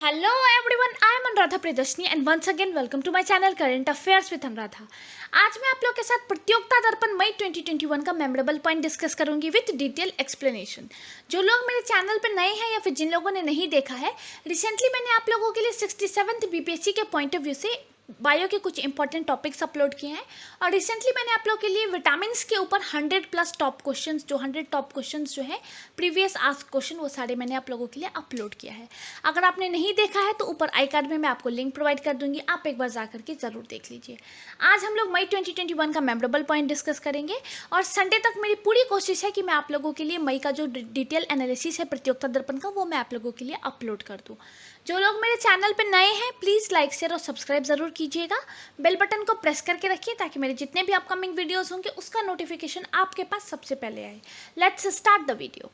Hello everyone, I am Anuradha Priyadashini and once again welcome to my channel Current Affairs with Anuradha। आज मैं आप लोग के साथ प्रतियोगिता दर्पण मई 2021 का मेमोरेबल पॉइंट डिस्कस करूंगी विद डिटेल एक्सप्लेनेशन। जो लोग मेरे चैनल पर नए हैं या फिर जिन लोगों ने नहीं देखा है, रिसेंटली मैंने आप लोगों के लिए 67th बीपीएससी के पॉइंट ऑफ व्यू से बायो के कुछ इंपॉर्टेंट टॉपिक्स अपलोड किए हैं और रिसेंटली मैंने आप लोगों के लिए विटामिन के ऊपर 100+ टॉप क्वेश्चंस, जो 100 टॉप क्वेश्चंस जो है प्रीवियस आस्क क्वेश्चन, वो सारे मैंने आप लोगों के लिए अपलोड किया है। अगर आपने नहीं देखा है तो ऊपर आई कार्ड में मैं आपको लिंक प्रोवाइड कर दूंगी, आप एक बार जा करके ज़रूर देख लीजिए। आज हम लोग मई 2021 का मेमोरेबल पॉइंट डिस्कस करेंगे और संडे तक मेरी पूरी कोशिश है कि मैं आप लोगों के लिए मई का जो डिटेल एनालिसिस है प्रतियोगिता दर्पण का, वो मैं आप लोगों के लिए अपलोड कर दूँ। जो लोग मेरे चैनल पर नए हैं प्लीज़ लाइक शेयर और सब्सक्राइब ज़रूर कीजिएगा। बेल बटन को प्रेस करके रखिए ताकि मेरे जितने भी अपकमिंग वीडियोस होंगे उसका नोटिफिकेशन आपके पास सबसे पहले आए। Let's start the video.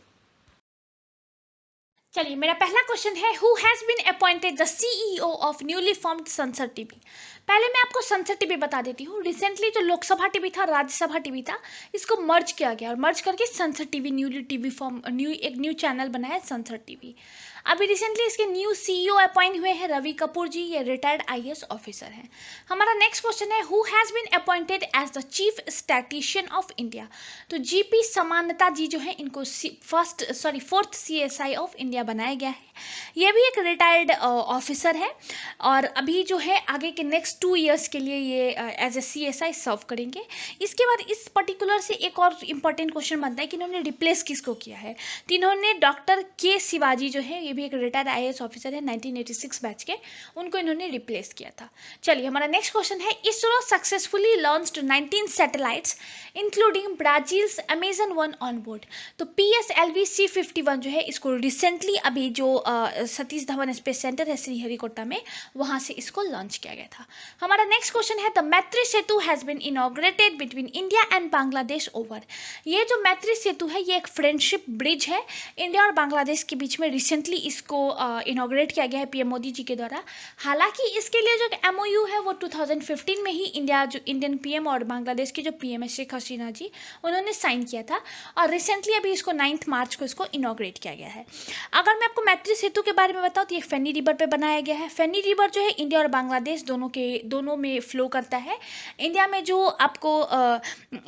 चलिए, मेरा पहला क्वेश्चन है, who has been appointed the CEO of newly formed Sansad TV. पहले मैं आपको संसद टीवी बता देती हूँ। रिसेंटली जो लोकसभा टीवी था, राज्यसभा टीवी था, इसको मर्ज किया गया और मर्ज करके संसद टीवी न्यूली टीवी फॉर्म एक न्यू चैनल बनाया संसद टीवी। अभी रिसेंटली इसके न्यू सीईओ अपॉइंट हुए हैं रवि कपूर जी, ये रिटायर्ड आईएएस ऑफिसर हैं। हमारा नेक्स्ट क्वेश्चन है, who has been appointed as the chief statistician of India. तो जीपी समानता जी जो है, इनको फोर्थ सीएसआई ऑफ इंडिया बनाया गया है। ये भी एक रिटायर्ड ऑफिसर है और अभी जो है आगे के नेक्स्ट 2 ईयर्स के लिए ये एज ए सीएसआई सर्व करेंगे। इसके बाद इस पर्टिकुलर से एक और इम्पॉर्टेंट क्वेश्चन बनता है कि इन्होंने रिप्लेस किसको किया है। तो इन्होंने डॉक्टर के शिवाजी जो है, ये भी एक रिटायर्ड आईएएस ऑफिसर है 1986 बैच के, उनको इन्होंने रिप्लेस किया था। चलिए, हमारा नेक्स्ट क्वेश्चन है, ISRO successfully launched 19 satellites including Brazil's Amazon 1 on board. तो PSLV C51 जो है, इसको रिसेंटली अभी जो सतीश धवन स्पेस सेंटर है श्रीहरिकोटा में, वहाँ से इसको लॉन्च किया गया था। हमारा नेक्स्ट क्वेश्चन है, the Maitri Setu has been inaugurated between India and Bangladesh over. ये जो मैत्री सेतु है, ये एक फ्रेंडशिप ब्रिज है इंडिया और बांग्लादेश के बीच में। रिसेंटली इसको इनॉग्रेट किया गया है पीएम मोदी जी के द्वारा। हालांकि इसके लिए जो MOU है वो 2015 में ही इंडियन पीएम और बांग्लादेश की जो पीएम है शेख हसीना जी, उन्होंने साइन किया था और रिसेंटली अभी इसको 9 मार्च को इसको इनॉग्रेट किया गया है। अगर मैं आपको मैत्री सेतु के बारे में बताऊँ तो ये फेनी रिवर पे बनाया गया है। फेनी रिवर जो है इंडिया और बांग्लादेश दोनों में फ्लो करता है। इंडिया में जो आपको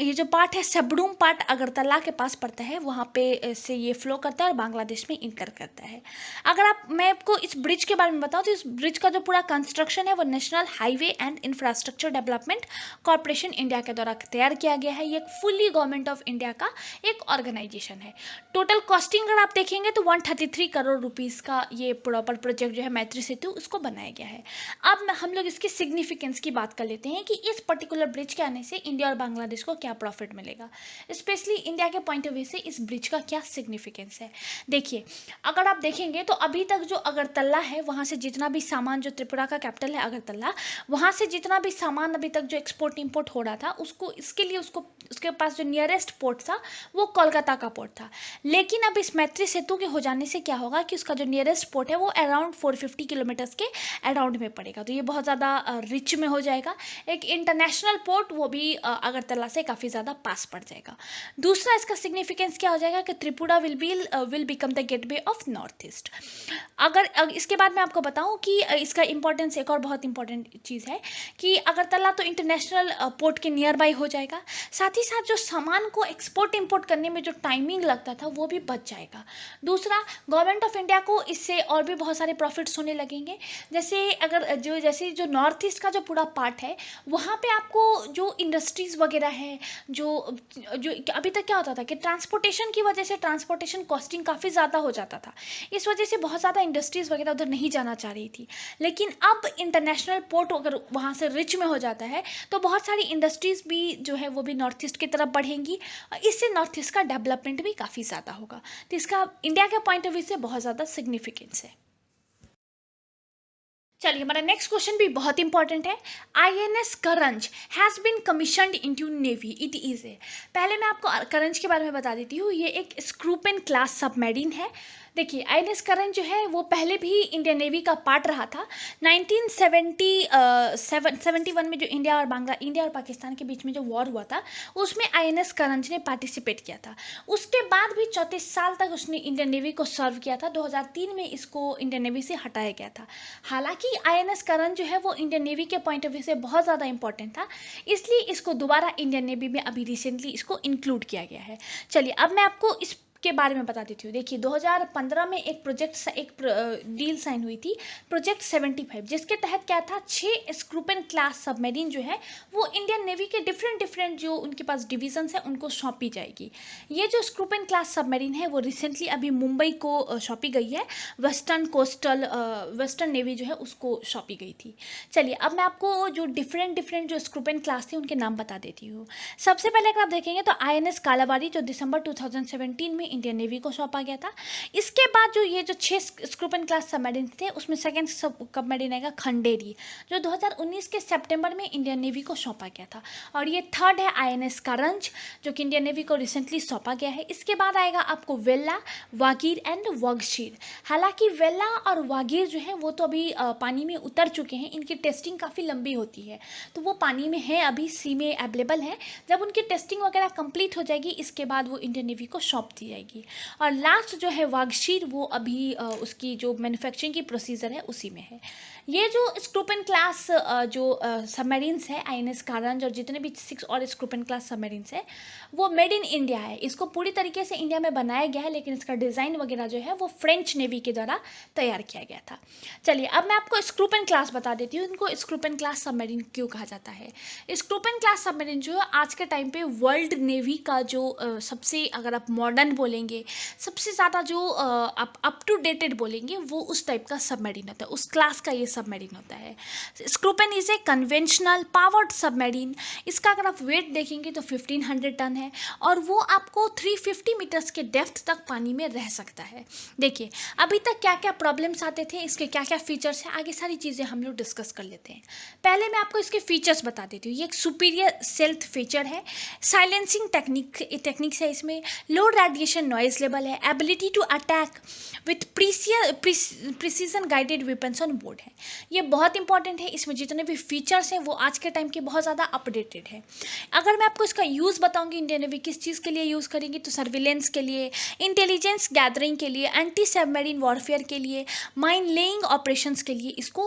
ये जो पार्ट है, सबडूम पार्ट अगरतला के पास पड़ता है, वहाँ पे से ये फ्लो करता है और बांग्लादेश में इंटर करता है। अगर मैं आपको इस ब्रिज के बारे में बताऊँ तो इस ब्रिज का जो पूरा कंस्ट्रक्शन है वो national highway and infrastructure development corporation India के द्वारा तैयार किया गया है। ये एक फुल्ली गवर्नमेंट ऑफ इंडिया का एक ऑर्गेनाइजेशन है। टोटल कॉस्टिंग अगर आप देखेंगे तो 133 करोड़ रुपीज़ का ये प्रॉपर प्रोजेक्ट जो है मैत्री सेतु, उसको बनाया गया है। अब हम लोग इसकी सिग्निफिकेंस की बात कर लेते हैं कि इस पर्टिकुलर ब्रिज के आने से इंडिया और बांग्लादेश को क्या प्रॉफिट मिलेगा। स्पेशली इंडिया के पॉइंट ऑफ व्यू से इस ब्रिज का क्या सिग्निफिकेंस है। देखिए, अगर आप देखेंगे तो अभी तक जो अगरतला है, वहाँ से जितना भी सामान, जो त्रिपुरा का कैपिटल है अगरतला, वहाँ से जितना भी सामान अभी तक जो एक्सपोर्ट इंपोर्ट हो रहा था, उसके पास जो नियरेस्ट पोर्ट था वो कोलकाता का पोर्ट था। लेकिन अब इस मैत्री सेतु के हो जाने से क्या होगा कि उसका जो नियरेस्ट पोर्ट है वो अराउंड 450 किलोमीटर्स के अराउंड में पड़ेगा। तो ये बहुत ज़्यादा रिच में हो जाएगा। एक इंटरनेशनल पोर्ट, वो भी अगरतला से काफ़ी ज़्यादा पास पड़ जाएगा। दूसरा इसका सिग्निफिकेंस क्या हो जाएगा कि Tripura will become the gateway of north east. अगर इसके बाद मैं आपको बताऊं कि इसका इंपॉर्टेंस, एक और बहुत इंपॉर्टेंट चीज़ है कि अगरतला तो इंटरनेशनल पोर्ट के नियर बाई हो जाएगा। साथ ही साथ जो सामान को एक्सपोर्ट इंपोर्ट करने में जो टाइमिंग लगता था वो भी बच जाएगा। दूसरा, गवर्नमेंट ऑफ इंडिया को इससे और भी बहुत सारे प्रॉफिट्स होने लगेंगे। जैसे जो नॉर्थ ईस्ट का जो पूरा पार्ट है, वहाँ पे आपको जो इंडस्ट्रीज़ वगैरह है, जो अभी तक क्या होता था कि ट्रांसपोर्टेशन की वजह से ट्रांसपोर्टेशन कॉस्टिंग काफ़ी ज़्यादा हो जाता था। इस वजह से बहुत ज़्यादा इंडस्ट्रीज़ वगैरह उधर नहीं जाना चाह रही थी। लेकिन अब इंटरनेशनल पोर्ट अगर वहाँ से रिच में हो जाता है तो बहुत सारी इंडस्ट्रीज़ भी जो है वो भी नॉर्थ ईस्ट की तरफ बढ़ेंगी। इससे नॉर्थ ईस्ट का डेवलपमेंट भी काफ़ी ज़्यादा होगा। तो इसका इंडिया के पॉइंट ऑफ व्यू से बहुत ज़्यादा सिग्निफिकेंस है। चलिए, हमारा नेक्स्ट क्वेश्चन भी बहुत इंपॉर्टेंट है। INS Karanj has been commissioned into navy, it is a. पहले मैं आपको करंज के बारे में बता देती हूँ। ये एक स्क्रूपेन क्लास सबमरीन है देखिए INS करण जो है वो पहले भी इंडियन नेवी का पार्ट रहा था। 1971 में जो इंडिया और पाकिस्तान के बीच में जो वॉर हुआ था उसमें INS करंज ने पार्टिसिपेट किया था। उसके बाद भी 34 साल तक उसने इंडियन नेवी को सर्व किया था। 2003 में इसको इंडियन नेवी से हटाया गया था। हालांकि INS करंज जो है वो इंडियन नेवी के पॉइंट ऑफ व्यू से बहुत ज़्यादा इंपॉर्टेंट था, इसलिए इसको दोबारा इंडियन नेवी में अभी रिसेंटली इसको इंक्लूड किया गया है। चलिए अब मैं आपको इस के बारे में बता देती हूँ। देखिए 2015 में एक डील साइन हुई थी, प्रोजेक्ट 75, जिसके तहत क्या था, 6 स्क्रूपेन क्लास सबमरीन जो है वो इंडियन नेवी के डिफरेंट जो उनके पास डिविजन्स हैं उनको सौंपी जाएगी। ये जो स्क्रूपेन क्लास सबमरीन है वो रिसेंटली अभी मुंबई को सौंपी गई है। वेस्टर्न नेवी जो है उसको सौंपी गई थी। चलिए अब मैं आपको जो डिफरेंट जो स्क्रूपेन क्लास थे उनके नाम बता देती हूँ। सबसे पहले अगर आप देखेंगे तो INS कालाबारी जो दिसंबर 2017 में इंडियन नेवी को सौंपा गया था। इसके बाद जो ये जो 6 स्क्रूपेन क्लास सबमरीन थे उसमें सेकेंड सबमरीन आएगा खंडेरी, जो 2019 के सितंबर में इंडियन नेवी को सौंपा गया था। और ये थर्ड है INS करंज जो कि इंडियन नेवी को रिसेंटली सौंपा गया है। इसके बाद आएगा आपको वेल्ला, वागीर एंड वगशीर। हालांकि वेल्ला और वागीर जो है वो तो अभी पानी में उतर चुके हैं, इनकी टेस्टिंग काफ़ी लंबी होती है तो वो पानी में है, अभी सी में अवेलेबल है। जब उनकी टेस्टिंग वगैरह कंप्लीट हो जाएगी इसके बाद वो इंडियन नेवी को सौंप दी जाएगी। और लास्ट जो है वागशीर वो अभी उसकी जो मैन्युफैक्चरिंग की प्रोसीजर है उसी में है। ये जो स्क्रूपेन क्लास जो सबमरीन्स है INS करंज और जितने भी 6 और स्क्रूपेन क्लास सबमरीन्स है वो मेड इन इंडिया है। इसको पूरी तरीके से इंडिया में बनाया गया है, लेकिन इसका डिज़ाइन वगैरह जो है वो फ्रेंच नेवी के द्वारा तैयार किया गया था। चलिए अब मैं आपको स्क्रूपेन क्लास बता देती हूँ, इनको स्क्रूपेन क्लास सबमरीन क्यों कहा जाता है। स्क्रूपेन क्लास सबमरीन जो है आज के टाइम पे वर्ल्ड नेवी का जो सबसे, अगर आप मॉडर्न बोलेंगे, सबसे ज़्यादा जो आप अप टू डेटेड बोलेंगे वो उस टाइप का सबमरीन होता है, उस क्लास का ये सबमरीन होता है। Scorpene is a conventional powered submarine. इसका अगर आप वेट देखेंगे तो 1500 टन है और वो आपको 350 मीटर्स के डेप्थ तक पानी में रह सकता है। देखिए अभी तक क्या क्या प्रॉब्लम्स आते थे, इसके क्या क्या फीचर्स हैं, आगे सारी चीज़ें हम लोग डिस्कस कर लेते हैं। पहले मैं आपको इसके फीचर्स बता देती हूँ। ये एक सुपीरियर सेल्थ फीचर है, साइलेंसिंग टेक्निक्स है इसमें, लो रेडिएशन नॉइज लेवल है, ability to attack with precision guided weapons on board है। ये बहुत इंपॉर्टेंट है, इसमें जितने भी फीचर्स हैं वो आज के टाइम के बहुत ज़्यादा अपडेटेड है। अगर मैं आपको इसका यूज़ बताऊंगी इंडियन नेवी किस चीज़ के लिए यूज़ करेंगी, तो सर्विलेंस के लिए, इंटेलिजेंस गैदरिंग के लिए, एंटी सबमरीन वॉरफेयर के लिए, माइन लेइंग ऑपरेशंस के लिए इसको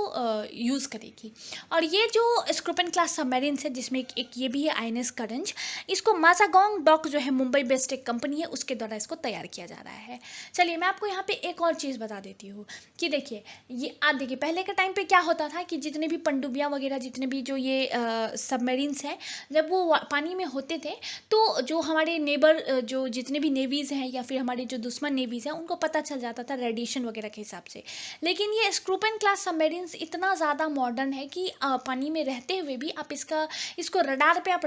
यूज़ करेगी। और ये जो स्क्रूपेन क्लास सबमरीन्स है जिसमें एक ये भी है INS करंज, इसको माजागोंग डॉक जो है मुंबई बेस्ड एक कंपनी है उसके द्वारा इसको तैयार किया जा रहा है। चलिए मैं आपको यहाँ पे एक और चीज़ बता देती हूँ कि देखिए ये आप देखिए पहले के टाइम पे क्या होता था कि जितने भी पनडुब्बियाँ वगैरह, जितने भी जो ये सबमरीन्स हैं, जब वो पानी में होते थे तो जो हमारे नेबर जो जितने भी नेवीज़ हैं या फिर हमारे जो दुश्मन नेवीज़ हैं उनको पता चल जाता था रेडिएशन वगैरह के हिसाब से। लेकिन ये स्क्रूपेन क्लास सबमरीन्स इतना ज़्यादा मॉडर्न है कि पानी में रहते हुए भी आप इसको रडार पे आप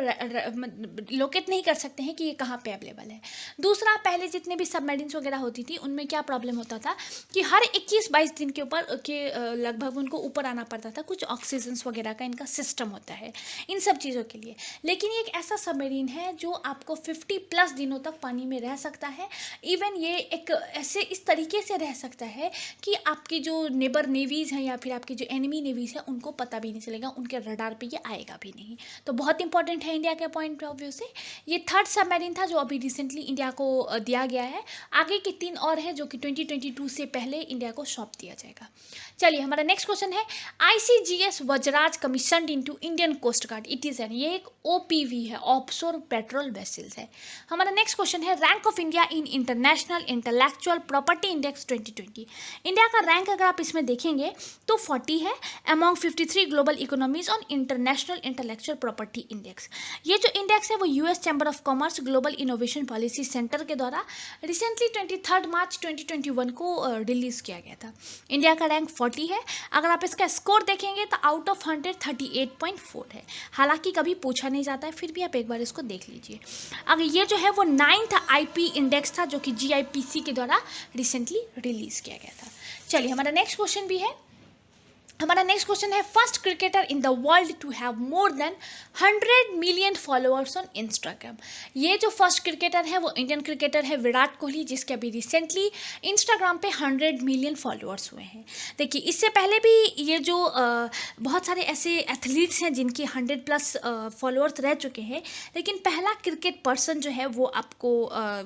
लोकेट नहीं कर सकते हैं कि ये कहाँ पे अवेलेबल है। दूसरा, पहले जितने भी सबमरीन्स वगैरह होती थी उनमें क्या प्रॉब्लम होता था कि हर 21-22 दिन के ऊपर के लगभग उनको ऊपर आना पड़ता था। कुछ ऑक्सीजन्स वगैरह का इनका सिस्टम होता है इन सब चीज़ों के लिए। लेकिन ये एक ऐसा सबमरीन है जो आपको 50+ दिनों तक पानी में रह सकता है। इवन ये एक ऐसे इस तरीके से रह सकता है कि आपकी जो नेबर नेवीज़ हैं या फिर आपकी जो एनिमी नेवीज़ हैं उनको पता भी नहीं चलेगा, उनके रडार पे ये आएगा भी नहीं। तो बहुत इंपॉर्टेंट है इंडिया के पॉइंट ऑफ व्यू से। ये थर्ड सबमरीन था जो अभी रिसेंटली इंडिया को दिया गया है। आगे के 3 और है जो कि 2022 से पहले इंडिया को सौंप दिया जाएगा। चलिए हमारा नेक्स्ट क्वेश्चन है, ICGS Vajra commissioned into Indian coast guard, it is an, ये एक OPV है, ऑफशोर पेट्रोल वेसल्स है। हमारा नेक्स्ट क्वेश्चन है, rank of India in international intellectual property index 2020। India का रैंक अगर आप इसमें देखेंगे तो 40 है among 53 global economies on international intellectual property index. ये जो इंडेक्स है वो US chamber of commerce global innovation policy centre के द्वारा रिसेंटली 23 मार्च 2021 को रिलीज़ किया गया था। इंडिया का रैंक 40 है। अगर आप इसका स्कोर देखेंगे तो आउट ऑफ 100 38.4 है। हालांकि कभी पूछा नहीं जाता है, फिर भी आप एक बार इसको देख लीजिए। अगर ये जो है वो 9th IP इंडेक्स था जो कि GIPC के द्वारा रिसेंटली रिलीज़ किया गया था। चलिए हमारा नेक्स्ट क्वेश्चन भी है, हमारा नेक्स्ट क्वेश्चन है, first cricketer in the world to have more than 100 million followers on Instagram. ये जो फर्स्ट क्रिकेटर है वो इंडियन क्रिकेटर है विराट कोहली, जिसके अभी रिसेंटली इंस्टाग्राम पे 100 मिलियन फॉलोअर्स हुए हैं। देखिए इससे पहले भी ये जो बहुत सारे ऐसे एथलीट्स हैं जिनकी 100+ फॉलोअर्स रह चुके हैं, लेकिन पहला क्रिकेट पर्सन जो है वो आपको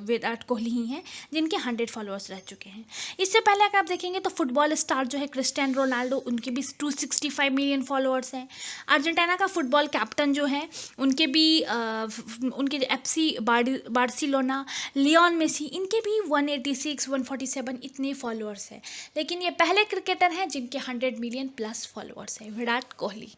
विराट कोहली ही हैं जिनके 100 फॉलोअर्स रह चुके हैं। इससे पहले अगर आप देखेंगे तो फुटबॉल स्टार जो है क्रिस्टियानो रोनाल्डो, उनके भी 265 मिलियन फॉलोअर्स हैं। अर्जेंटीना का फुटबॉल कैप्टन जो है उनके भी उनके FC बार्सिलोना, लियोन मेसी, इनके भी 186 147 इतने फॉलोअर्स हैं। लेकिन ये पहले क्रिकेटर हैं जिनके 100 मिलियन प्लस फॉलोअर्स हैं, विराट कोहली।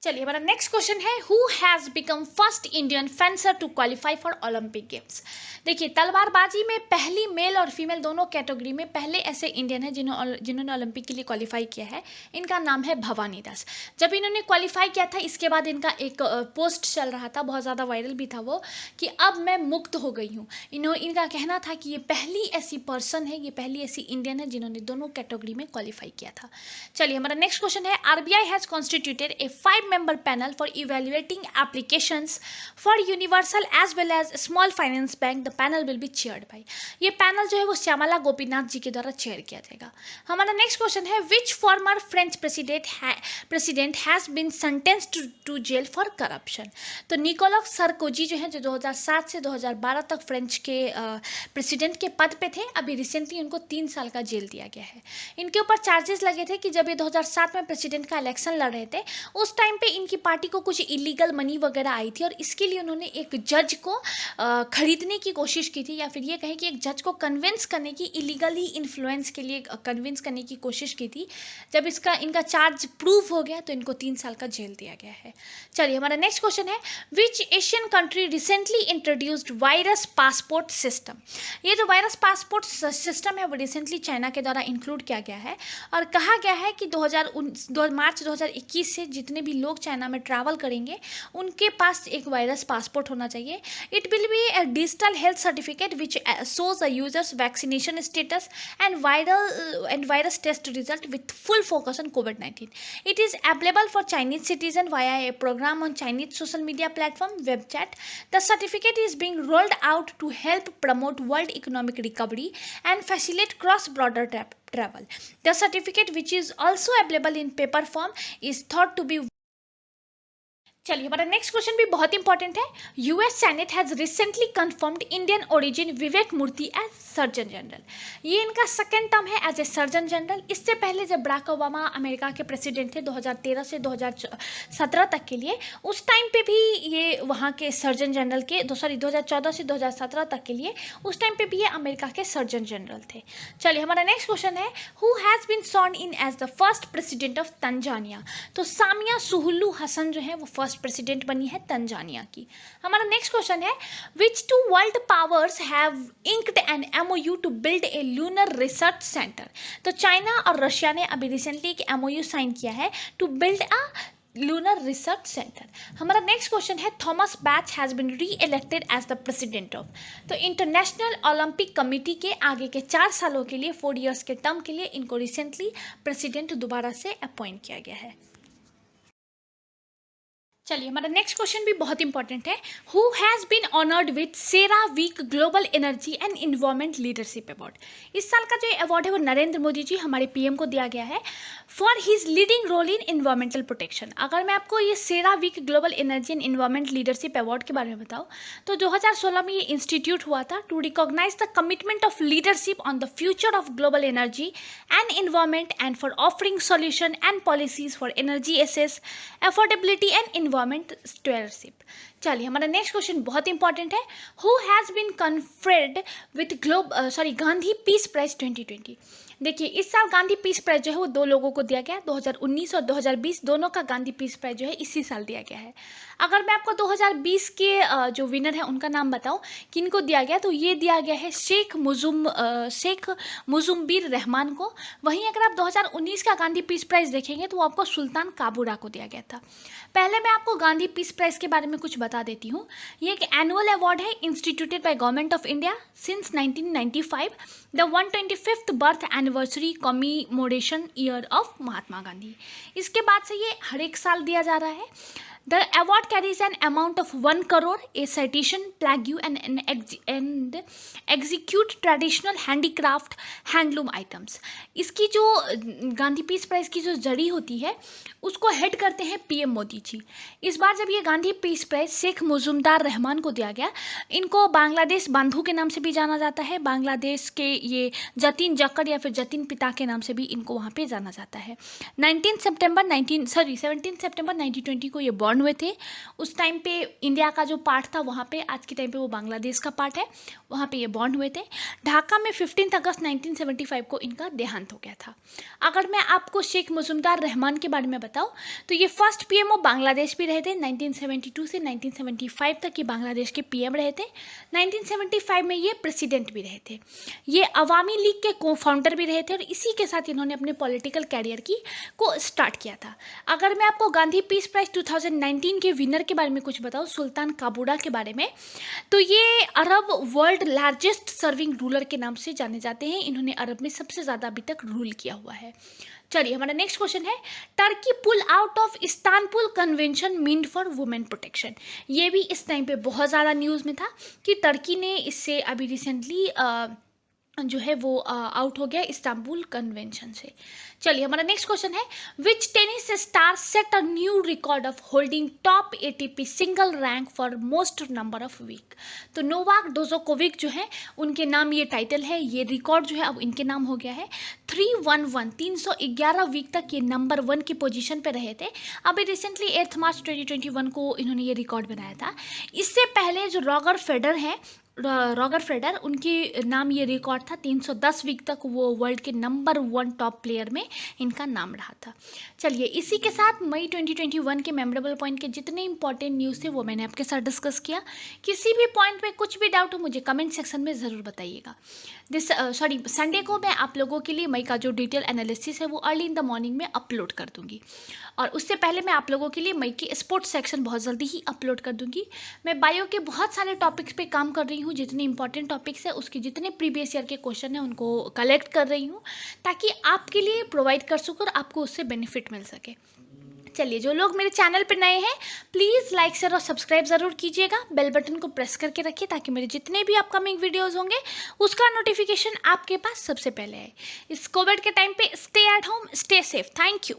चलिए हमारा नेक्स्ट क्वेश्चन है, who has become first Indian fencer to qualify for Olympic games. देखिए तलवारबाजी में पहली मेल और फीमेल दोनों कैटेगरी में पहले ऐसे इंडियन हैं जिन्होंने ओलंपिक के लिए क्वालिफाई किया है। इनका नाम है भवानी दास। जब इन्होंने क्वालिफाई किया था इसके बाद इनका एक पोस्ट चल रहा था, बहुत ज़्यादा वायरल भी था वो, कि अब मैं मुक्त हो गई हूँ। इनका कहना था कि ये पहली ऐसी पर्सन है, ये पहली ऐसी इंडियन है जिन्होंने दोनों कैटेगरी में क्वालिफाई किया था। चलिए हमारा नेक्स्ट क्वेश्चन है, RBI has constituted A 5-member panel for evaluating applications for universal as well as small finance bank. The panel will be chaired by, ये पैनल जो है वो श्यामला गोपीनाथ जी के द्वारा चेयर किया जाएगा। हमारा नेक्स्ट क्वेश्चन है, which former French president has been sentenced to jail for corruption. तो निकोलस सरकोजी जो है, जो 2007 से 2012 तक फ्रेंच के प्रेसिडेंट के पद पे थे, अभी रिसेंटली उनको 3 साल का जेल दिया गया है। इनके ऊपर चार्जेस लगे थे कि जब ये 2007 में प्रेसिडेंट का इलेक्शन लड़ रहे थे उस टाइम पे इनकी पार्टी को कुछ इलीगल मनी वगैरह आई थी और इसके लिए उन्होंने एक जज को खरीदने की कोशिश की थी, या फिर ये कहें कि एक जज को कन्विंस करने की, इलीगली इन्फ्लुएंस के लिए कन्विंस करने की कोशिश की थी। जब इनका चार्ज प्रूव हो गया तो इनको 3 साल का जेल दिया गया है। चलिए हमारा नेक्स्ट क्वेश्चन है, which Asian country recently introduced virus passport system. ये जो वायरस पासपोर्ट सिस्टम है वो रिसेंटली चाइना के द्वारा इंक्लूड किया गया है और कहा गया है कि मार्च 2021 से जितने भी लोग चाइना में ट्रैवल करेंगे उनके पास एक वायरस पासपोर्ट होना चाहिए। It will be a digital health certificate which shows a user's vaccination status and virus test result with full focus on COVID-19. It is available for Chinese citizen via a program on Chinese social media platform WeChat. The certificate is being rolled out to help promote world economic recovery and facilitate cross-border travel. The certificate, which is also available in paper form, is thought to be। चलिए हमारा next question भी बहुत important है, US senate has recently confirmed Indian origin Vivek Murthy as surgeon general. ये इनका second term है as a surgeon general. इससे पहले जब बराक ओबामा अमेरिका के प्रेसिडेंट थे 2013 से 2017 तक के लिए, उस टाइम पे भी ये वहाँ के सर्जन जनरल के 2014 से 2017 तक के लिए, उस टाइम पे भी ये अमेरिका के सर्जन जनरल थे। चलिए हमारा नेक्स्ट क्वेश्चन है, who has been sworn in as the first president of Tanzania. तो सामिया सुलुहु हसन जो है वो फर्स्ट प्रेसिडेंट बनी है तंजानिया की। हमारा नेक्स्ट क्वेश्चन है, which 2 world powers have inked an MOU to build a lunar research centre. तो चाइना और रशिया ने अभी रिसेंटली एक MOU साइन किया है to build a lunar research centre. हमारा नेक्स्ट क्वेश्चन है, Thomas Bach has been reelected as the president of. तो इंटरनेशनल ओलंपिक कमेटी के आगे के 4 सालों के लिए, 4 ईयर्स के टर्म के लिए इनको रिसेंटली प्रेसिडेंट दोबारा से अपॉइंट किया गया है। चलिए हमारा नेक्स्ट क्वेश्चन भी बहुत इंपॉर्टेंट है, who has been honoured with CERAWeek global energy and environment leadership award. इस साल का जो अवार्ड है वो नरेंद्र मोदी जी हमारे PM को दिया गया है for his leading role in environmental protection. अगर मैं आपको ये CERAWeek global energy and environment leadership award के बारे में बताऊँ तो 2016 में ये इंस्टीट्यूट हुआ था to recognise the commitment of leadership on the future of global energy and environment and for offering solution and policies for energy access, affordability and environment stewardship. चलिए हमारा नेक्स्ट क्वेश्चन बहुत इंपॉर्टेंट है, who has been conferred with Gandhi peace prize 2020। देखिए इस साल Gandhi peace prize जो है वो 2 लोगों को दिया गया है, 2019 और 2020 दोनों का गांधी पीस प्राइज जो है इसी साल दिया गया है। अगर मैं आपको 2020 के जो विनर है उनका नाम बताऊं किनको दिया गया, तो ये दिया गया है शेख मुजुम्बिर रहमान को। वहीं अगर आप 2019 का गांधी पीस प्राइज देखेंगे तो वो आपको सुल्तान काबूरा को दिया गया था। पहले मैं आपको गांधी पीस प्राइज के बारे में कुछ बता देती हूँ। ये एक एनुअल अवार्ड है instituted by government of India since 1995, the 125th birth anniversary commemoration year of Mahatma Gandhi. इसके बाद से ये हर एक साल दिया जा रहा है। The award carries an amount of 1 crore, a citation, plaque, and execute traditional handicraft handloom items. इसकी जो गांधी पीस प्राइज की जो जड़ी होती है उसको हेड करते हैं पीएम मोदी जी। इस बार जब ये गांधी पीस प्राइज शेख मुजुम्दार रहमान को दिया गया, इनको बांग्लादेश बंधु के नाम से भी जाना जाता है। बांग्लादेश के ये जतीन जक्कड़ या फिर जतीन पिता के नाम से भी इनको वहाँ पे जाना जाता है। 17 सितंबर 1920 को ये बॉर्न हुए थे। उस टाइम पे इंडिया का जो पार्ट था वहाँ पे, आज के टाइम पे वो बांग्लादेश का पार्ट है, वहाँ पे ये बॉर्न हुए थे। ढाका में 15 अगस्त 1975 को इनका देहांत हो गया था। अगर मैं आपको शेख मुजुम्दार रहमान के बारे में बताऊं तो ये फर्स्ट पीएमओ बांग्लादेश भी रहे थे। 1972 से 1975 तक ये बांग्लादेश के पीएम रहे थे। 1975 में ये प्रेसिडेंट भी रहे थे। ये अवामी लीग के को फाउंडर भी रहे थे और इसी के साथ इन्होंने अपने पॉलिटिकल कैरियर को स्टार्ट किया था। अगर मैं आपको गांधी पीस प्राइज 2019 के विनर के बारे में कुछ बताऊं, सुल्तान काबूरा के बारे में, तो ये Arab world largest serving ruler के नाम से जाने जाते हैं। इन्होंने अरब में सबसे ज़्यादा अभी तक रूल किया हुआ है। चलिए हमारा नेक्स्ट क्वेश्चन है, Turkey pull out of Istanbul convention meant for women protection. ये भी इस टाइम पे बहुत ज़्यादा न्यूज़ में था कि टर्की ने इससे अभी रिसेंटली जो है वो आउट हो गया इस्तांबुल कन्वेंशन से। चलिए हमारा नेक्स्ट क्वेश्चन है, which tennis star set a new record of holding top ATP single rank for most number of week. तो नोवाक जोकोविक जो है उनके नाम ये टाइटल है, ये रिकॉर्ड जो है अब इनके नाम हो गया है। 311 वीक तक ये नंबर 1 की पोजीशन पे रहे थे। अभी रिसेंटली 8 मार्च 2021 को इन्होंने ये रिकॉर्ड बनाया था। इससे पहले जो रॉगर फेडर उनके नाम ये रिकॉर्ड था। 310 वीक तक वो वर्ल्ड के नंबर 1 टॉप प्लेयर में इनका नाम रहा था। चलिए इसी के साथ मई 2021 के मेमोरेबल पॉइंट के जितने इंपॉर्टेंट न्यूज़ थे वो मैंने आपके साथ डिस्कस किया। किसी भी पॉइंट पे कुछ भी डाउट हो मुझे कमेंट सेक्शन में ज़रूर बताइएगा। संडे को मैं आप लोगों के लिए मई का जो डिटेल एनालिसिस है वो अर्ली इन द मॉर्निंग में अपलोड कर दूंगी, और उससे पहले मैं आप लोगों के लिए मई की स्पोर्ट्स सेक्शन बहुत जल्दी ही अपलोड कर दूंगी। मैं बायो के बहुत सारे टॉपिक्स पे काम कर रही हूँ, जितने इंपॉर्टेंट टॉपिक्स है उसके जितने प्रीवियस ईयर के क्वेश्चन हैं उनको कलेक्ट कर रही हूँ ताकि आपके लिए प्रोवाइड कर सकूँ और आपको उससे बेनिफिट मिल सके। चलिए जो लोग मेरे चैनल पर नए हैं प्लीज़ लाइक शेयर और सब्सक्राइब ज़रूर कीजिएगा। बेल बटन को प्रेस करके रखिए ताकि मेरे जितने भी अपकमिंग वीडियोस होंगे उसका नोटिफिकेशन आपके पास सबसे पहले आए। इस कोविड के टाइम पे stay at home, stay safe. Thank you.